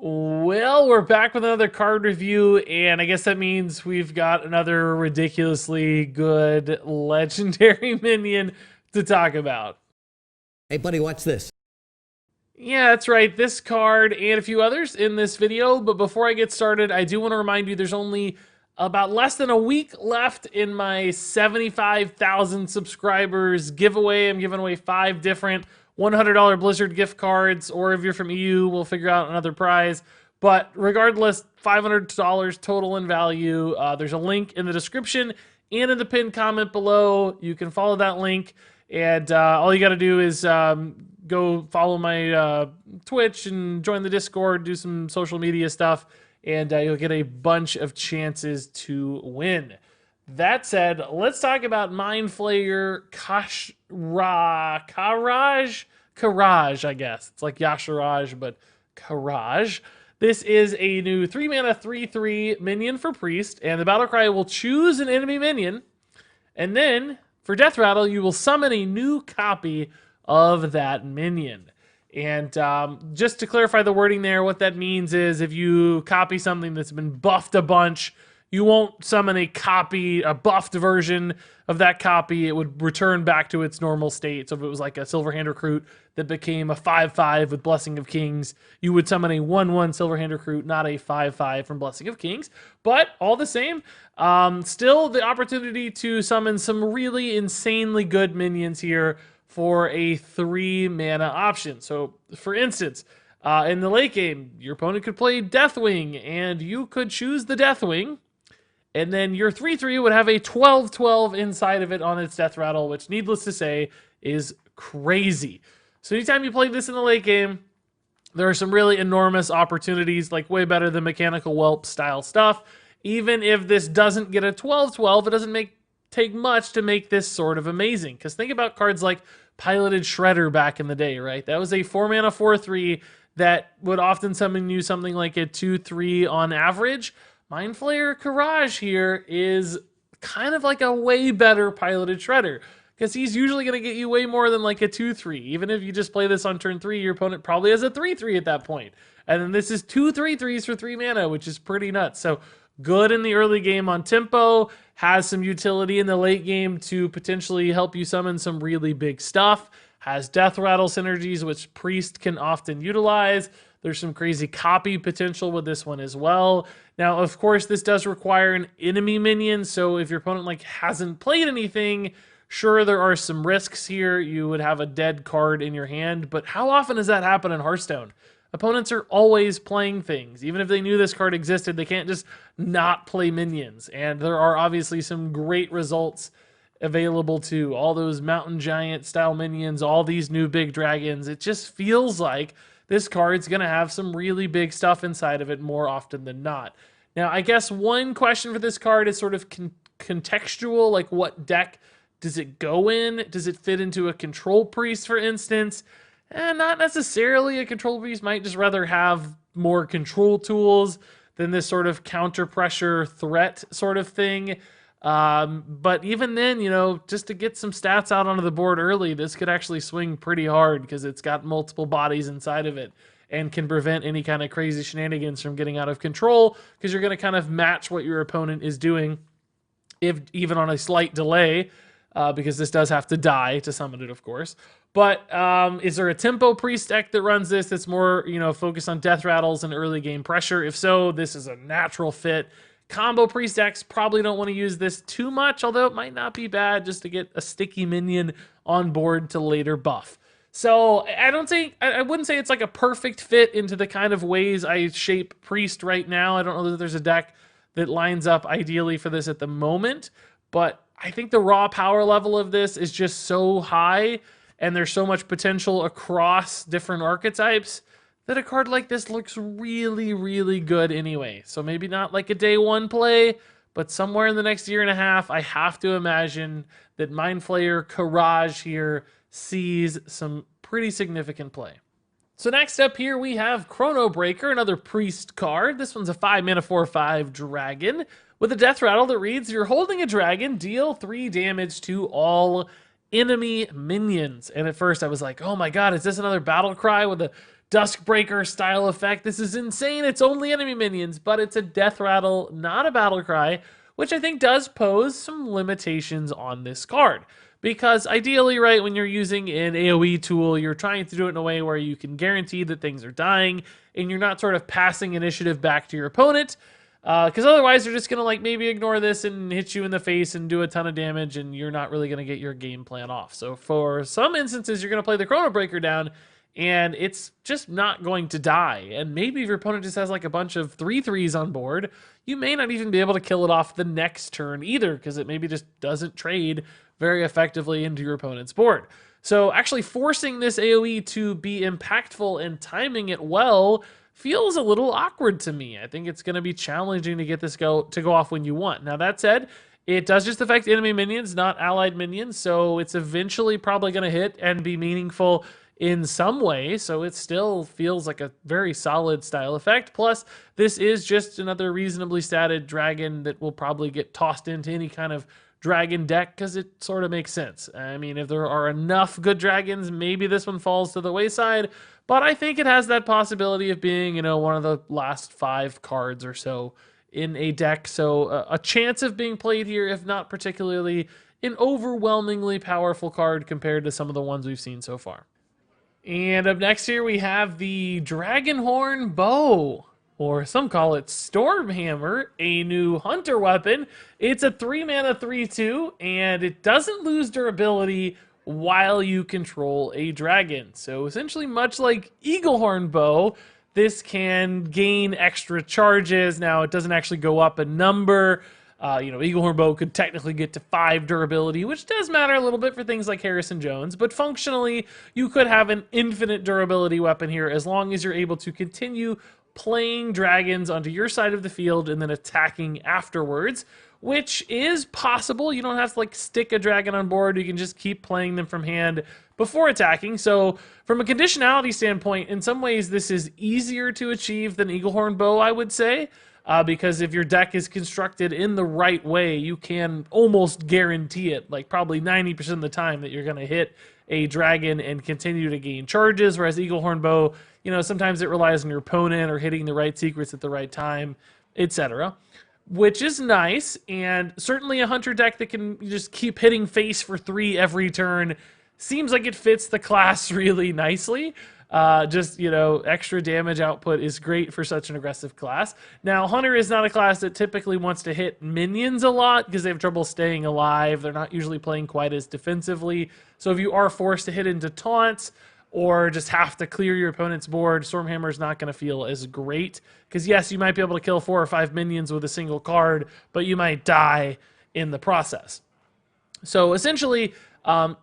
Well, we're back with another card review, and I guess that means we've got another ridiculously good legendary minion to talk about. Hey, buddy, watch this. Yeah, that's right, this card and a few others in this video, but before I get started, I do want to remind you there's only about less than a week left in my 75,000 subscribers giveaway. I'm giving away 5 different $100 Blizzard gift cards, or if you're from EU, we'll figure out another prize. But regardless, $500 total in value. There's a link in the description and in the pinned comment below. You can follow that link, and all you got to do is go follow my Twitch and join the Discord, do some social media stuff, and you'll get a bunch of chances to win. That said, let's talk about Mind Flayer Karaj, I guess. It's like Yasharaj, but Karaj. This is a new 3-mana 3/3 minion for Priest, and the battle cry will choose an enemy minion, and then for Death Rattle, you will summon a new copy of that minion. And just to clarify the wording there, what that means is if you copy something that's been buffed a bunch, you won't summon a buffed version of that copy. It would return back to its normal state. So if it was like a Silverhand Recruit that became a 5/5 with Blessing of Kings, you would summon a 1/1 Silverhand Recruit, not a 5/5 from Blessing of Kings. But all the same, still the opportunity to summon some really insanely good minions here for a 3-mana option. So for instance, in the late game, your opponent could play Deathwing, and you could choose the Deathwing, and then your 3/3 would have a 12/12 inside of it on its Death Rattle, which, needless to say, is crazy. So anytime you play this in the late game, there are some really enormous opportunities, like way better than Mechanical Whelp style stuff. Even if this doesn't get a 12/12, it doesn't take much to make this sort of amazing. Because think about cards like Piloted Shredder back in the day, right? That was a 4-mana 4/3 that would often summon you something like a 2/3 on average. Mind Flayer Karaj here is kind of like a way better Piloted Shredder, because he's usually going to get you way more than like a 2/3. Even if you just play this on turn 3, your opponent probably has a 3/3 at that point. And then this is 2 3/3s for 3 mana, which is pretty nuts. So good in the early game on tempo, has some utility in the late game to potentially help you summon some really big stuff, has Death Rattle synergies, which Priest can often utilize. There's some crazy copy potential with this one as well. Now, of course, this does require an enemy minion, so if your opponent hasn't played anything, sure, there are some risks here. You would have a dead card in your hand, but how often does that happen in Hearthstone? Opponents are always playing things. Even if they knew this card existed, they can't just not play minions. And there are obviously some great results available to all those Mountain Giant style minions, all these new big dragons. It just feels like this card's going to have some really big stuff inside of it more often than not. Now, I guess one question for this card is sort of contextual, like what deck does it go in? Does it fit into a Control Priest, for instance? Not necessarily. A Control Priest might just rather have more control tools than this sort of counter pressure threat sort of thing. But even then, just to get some stats out onto the board early, this could actually swing pretty hard because it's got multiple bodies inside of it and can prevent any kind of crazy shenanigans from getting out of control, because you're going to kind of match what your opponent is doing, if even on a slight delay, because this does have to die to summon it, of course. But is there a tempo Priest deck that runs this that's more, focused on Death Rattles and early game pressure? If so, this is a natural fit. Combo Priest decks probably don't want to use this too much, although it might not be bad just to get a sticky minion on board to later buff. So I wouldn't say it's like a perfect fit into the kind of ways I shape Priest right now. I don't know that there's a deck that lines up ideally for this at the moment, but I think the raw power level of this is just so high, and there's so much potential across different archetypes, that a card like this looks really, really good anyway. So maybe not like a day one play, but somewhere in the next year and a half, I have to imagine that Mind Flayer Karaj here sees some pretty significant play. So next up here we have Chrono Breaker, another Priest card. This one's a 5-mana 4/5 dragon with a death rattle that reads, you're holding a dragon, deal 3 damage to all enemy minions. And at first I was like, oh my god, is this another battle cry with a Duskbreaker style effect. This is insane. It's only enemy minions, but it's a death rattle, not a battle cry, which I think does pose some limitations on this card. Because ideally, right, when you're using an AoE tool, you're trying to do it in a way where you can guarantee that things are dying and you're not sort of passing initiative back to your opponent. Because otherwise, they're just going to like maybe ignore this and hit you in the face and do a ton of damage, and you're not really going to get your game plan off. So for some instances, you're going to play the Chrono Breaker down, and it's just not going to die. And maybe if your opponent just has like a bunch of 3/3s on board, you may not even be able to kill it off the next turn either, because it maybe just doesn't trade very effectively into your opponent's board. So actually forcing this AoE to be impactful and timing it well feels a little awkward to me. I think it's going to be challenging to get this to go off when you want. Now that said, it does just affect enemy minions, not allied minions, so it's eventually probably going to hit and be meaningful in some way, so it still feels like a very solid style effect. Plus, this is just another reasonably statted dragon that will probably get tossed into any kind of dragon deck because it sort of makes sense. I mean, if there are enough good dragons, maybe this one falls to the wayside, but I think it has that possibility of being, one of the last 5 cards or so in a deck. So a chance of being played here, if not particularly an overwhelmingly powerful card compared to some of the ones we've seen so far. And up next here we have the Dragonhorn Bow, or some call it Stormhammer, a new hunter weapon. It's a 3-mana 3/2, and it doesn't lose durability while you control a dragon. So essentially, much like Eaglehorn Bow, this can gain extra charges. Now, it doesn't actually go up a number. Eaglehorn Bow could technically get to 5 durability, which does matter a little bit for things like Harrison Jones, but functionally, you could have an infinite durability weapon here as long as you're able to continue playing dragons onto your side of the field and then attacking afterwards, which is possible. You don't have to stick a dragon on board. You can just keep playing them from hand before attacking. So from a conditionality standpoint, in some ways, this is easier to achieve than Eaglehorn Bow, I would say. Because if your deck is constructed in the right way, you can almost guarantee it, probably 90% of the time, that you're going to hit a dragon and continue to gain charges, whereas Eaglehorn Bow, sometimes it relies on your opponent or hitting the right secrets at the right time, etc. Which is nice, and certainly a hunter deck that can just keep hitting face for 3 every turn seems like it fits the class really nicely. Extra damage output is great for such an aggressive class. Now, Hunter is not a class that typically wants to hit minions a lot because they have trouble staying alive. They're not usually playing quite as defensively. So if you are forced to hit into taunts or just have to clear your opponent's board, Stormhammer is not going to feel as great. Because yes, you might be able to kill 4 or 5 minions with a single card, but you might die in the process. So essentially,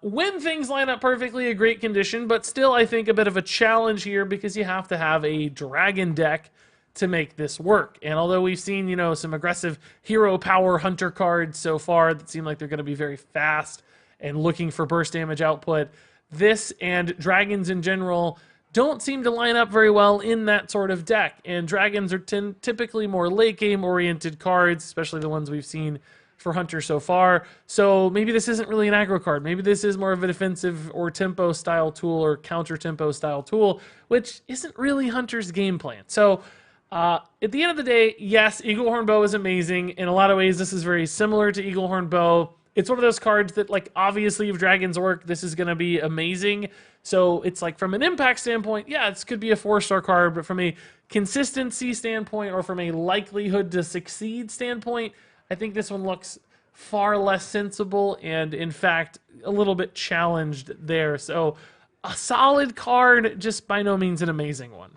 when things line up perfectly, a great condition, but still I think a bit of a challenge here because you have to have a dragon deck to make this work. And although we've seen, some aggressive hero power hunter cards so far that seem like they're going to be very fast and looking for burst damage output, this and dragons in general don't seem to line up very well in that sort of deck. And dragons are typically more late game oriented cards, especially the ones we've seen for Hunter so far. So maybe this isn't really an aggro card. Maybe this is more of a defensive or tempo style tool or counter tempo style tool, which isn't really Hunter's game plan. So at the end of the day, yes, Eaglehorn Bow is amazing. In a lot of ways, this is very similar to Eaglehorn Bow. It's one of those cards that, obviously if dragons work, this is going to be amazing. So it's from an impact standpoint, yeah, this could be a 4-star card, but from a consistency standpoint or from a likelihood to succeed standpoint, I think this one looks far less sensible and, in fact, a little bit challenged there. So a solid card, just by no means an amazing one.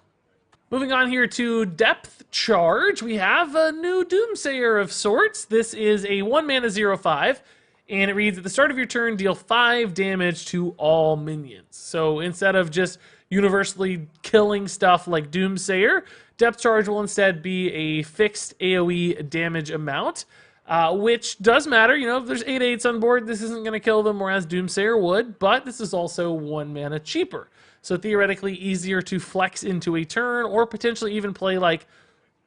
Moving on here to Depth Charge, we have a new Doomsayer of sorts. This is a 1-mana 0/5, and it reads, at the start of your turn, deal 5 damage to all minions. So instead of just universally killing stuff like Doomsayer, Depth Charge will instead be a fixed AoE damage amount, which does matter. If there's 8/8s on board, this isn't going to kill them, whereas Doomsayer would, but this is also 1 mana cheaper. So theoretically easier to flex into a turn or potentially even play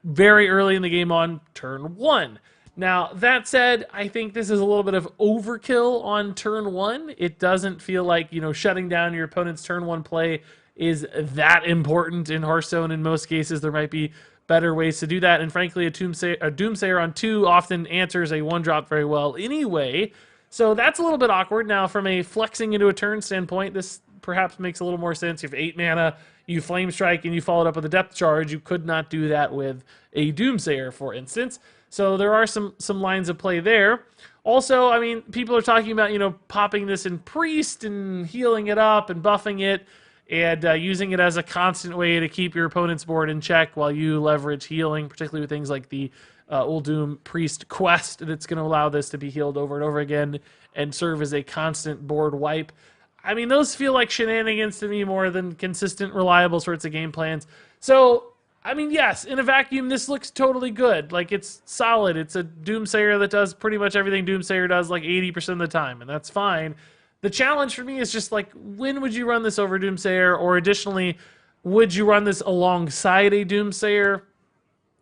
very early in the game on turn 1. Now, that said, I think this is a little bit of overkill on turn 1. It doesn't feel like, shutting down your opponent's turn 1 play is that important in Hearthstone. In most cases, there might be better ways to do that. And frankly, a Doomsayer on 2 often answers a 1-drop very well anyway. So that's a little bit awkward. Now, from a flexing into a turn standpoint, this perhaps makes a little more sense. You have 8 mana, you Flame Strike, and you follow it up with a Depth Charge. You could not do that with a Doomsayer, for instance. So there are some lines of play there. Also, I mean, people are talking about, popping this in Priest and healing it up and buffing it and using it as a constant way to keep your opponent's board in check while you leverage healing, particularly with things like the Uldum Priest quest that's going to allow this to be healed over and over again and serve as a constant board wipe. I mean, those feel like shenanigans to me more than consistent, reliable sorts of game plans. So, I mean, yes, in a vacuum, this looks totally good. Like, it's solid. It's a Doomsayer that does pretty much everything Doomsayer does like 80% of the time, and that's fine. The challenge for me is just like, when would you run this over Doomsayer? Or additionally, would you run this alongside a Doomsayer?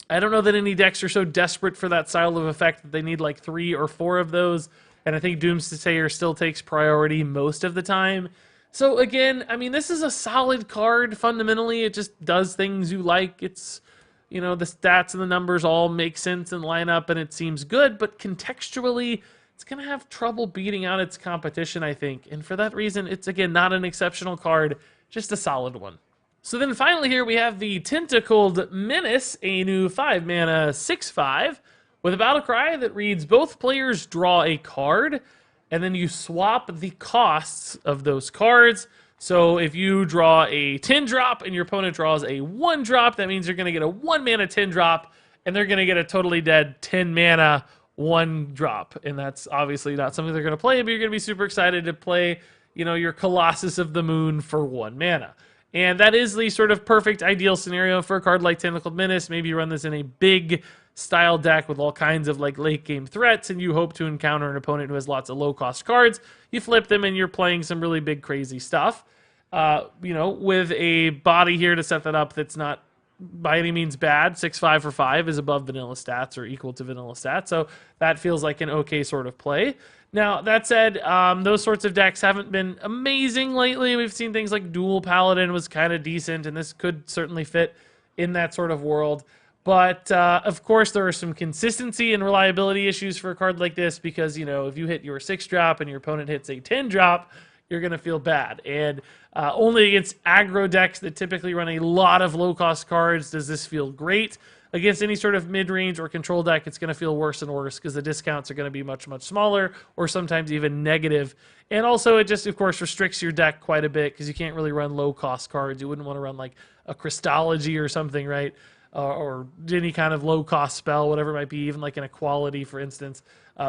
I don't know that any decks are so desperate for that style of effect that they need like 3 or 4 of those. And I think Doomsayer still takes priority most of the time. So again, I mean, this is a solid card. Fundamentally, it just does things you like. It's, the stats and the numbers all make sense and line up, and it seems good. But contextually, it's going to have trouble beating out its competition, I think. And for that reason, it's, again, not an exceptional card, just a solid one. So then finally here we have the Tentacled Menace, a new 5-mana 6/5 with a battle cry that reads, both players draw a card, and then you swap the costs of those cards. So if you draw a 10-drop and your opponent draws a 1-drop, that means you're going to get a 1-mana 10-drop, and they're going to get a totally dead 10-mana 1-drop. And that's obviously not something they're going to play, but you're going to be super excited to play, your Colossus of the Moon for 1 mana. And that is the sort of perfect ideal scenario for a card like Tentacled Menace. Maybe you run this in a big style deck with all kinds of like late game threats, and you hope to encounter an opponent who has lots of low cost cards. You flip them and you're playing some really big crazy stuff. With a body here to set that up that's not by any means bad. 6/5 for 5 is above vanilla stats or equal to vanilla stats, so that feels like an okay sort of play. Now, that said, those sorts of decks haven't been amazing lately. We've seen things like Dual Paladin was kind of decent, and this could certainly fit in that sort of world. But, of course, there are some consistency and reliability issues for a card like this because, if you hit your 6-drop and your opponent hits a 10-drop, you're going to feel bad. And only against aggro decks that typically run a lot of low-cost cards does this feel great. Against any sort of mid-range or control deck, it's going to feel worse and worse because the discounts are going to be much, much smaller or sometimes even negative. And also, it just, of course, restricts your deck quite a bit because you can't really run low-cost cards. You wouldn't want to run like a Crystology or something, right? Or any kind of low-cost spell, whatever it might be, even like an Equality, for instance.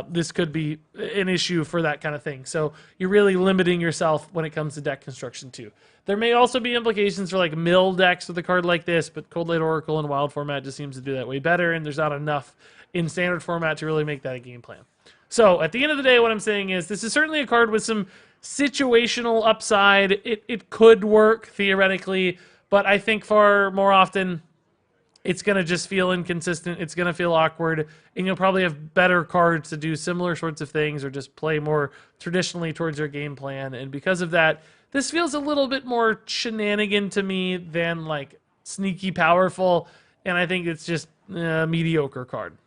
This could be an issue for that kind of thing. So you're really limiting yourself when it comes to deck construction, too. There may also be implications for like mill decks with a card like this, but Cold Light Oracle in Wild format just seems to do that way better, and there's not enough in Standard format to really make that a game plan. So at the end of the day, what I'm saying is this is certainly a card with some situational upside. It could work, theoretically, but I think far more often it's going to just feel inconsistent. It's going to feel awkward, and you'll probably have better cards to do similar sorts of things or just play more traditionally towards your game plan. And because of that, this feels a little bit more shenanigan to me than like sneaky powerful, and I think it's just a mediocre card.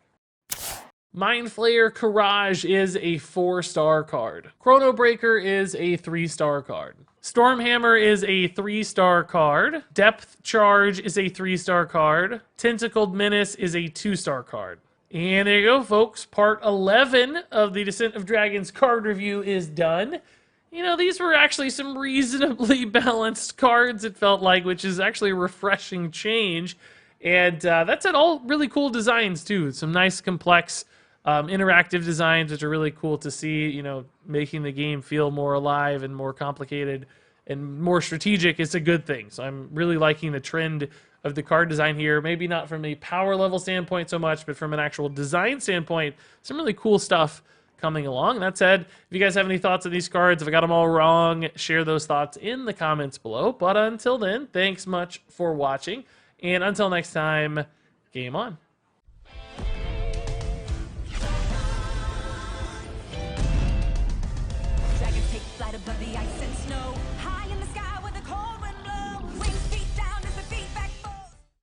Mind Flayer Courage is a 4-star card. Chrono Breaker is a 3-star card. Stormhammer is a 3-star card. Depth Charge is a 3-star card. Tentacled Menace is a 2-star card. And there you go, folks. Part 11 of the Descent of Dragons card review is done. These were actually some reasonably balanced cards, it felt like, which is actually a refreshing change. And that's at all really cool designs, too. Some nice, complex, interactive designs, which are really cool to see, making the game feel more alive and more complicated and more strategic. It's a good thing. So I'm really liking the trend of the card design here. Maybe not from a power level standpoint so much, but from an actual design standpoint, some really cool stuff coming along. That said, if you guys have any thoughts on these cards, if I got them all wrong, share those thoughts in the comments below. But until then, thanks much for watching. And until next time, game on. Dragons take flight above the ice.